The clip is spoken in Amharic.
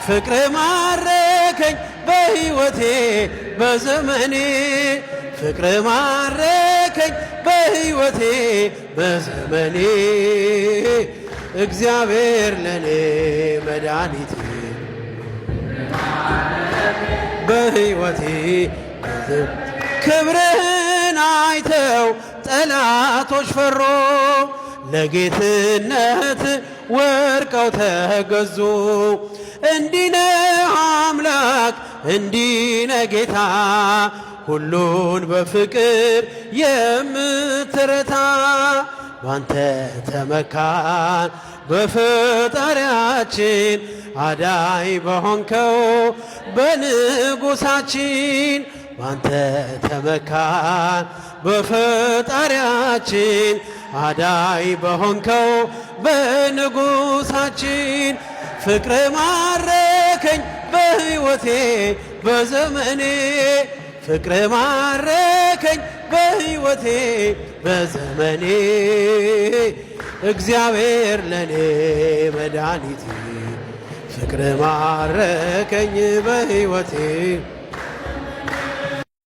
ፍቅር ማረከኝ በሕይወቴ በዘመኔ ፍቅር ማረከኝ በሕይወቴ በዘመኔ እግዚአብሔር ለኔ መድኃኒቴ በሕይወቴ ክብርህን አይተው ጠላቶች ፈሮ ለጌትነት ወርቀው ተገዙ። እንዲነ አምላክ እንዲነ ጌታ ሁሉን በፍቅር የምትረታ ባንተ ተመካን በፈጣሪያችን አዳይ በሆንከው በንጉሳችን ባንተ ተመካን በፈጣሪያችን አዳይ በሆንከው በንጉሳችን ፍቅር ማረከኝ በሕይወቴ በዘመኔ ፍቅር ማረከኝ በሕይወቴ በዘመኔ እግዚአብሔር ለኔ መድኃኒቴ ፍቅር ማረከኝ በሕይወቴ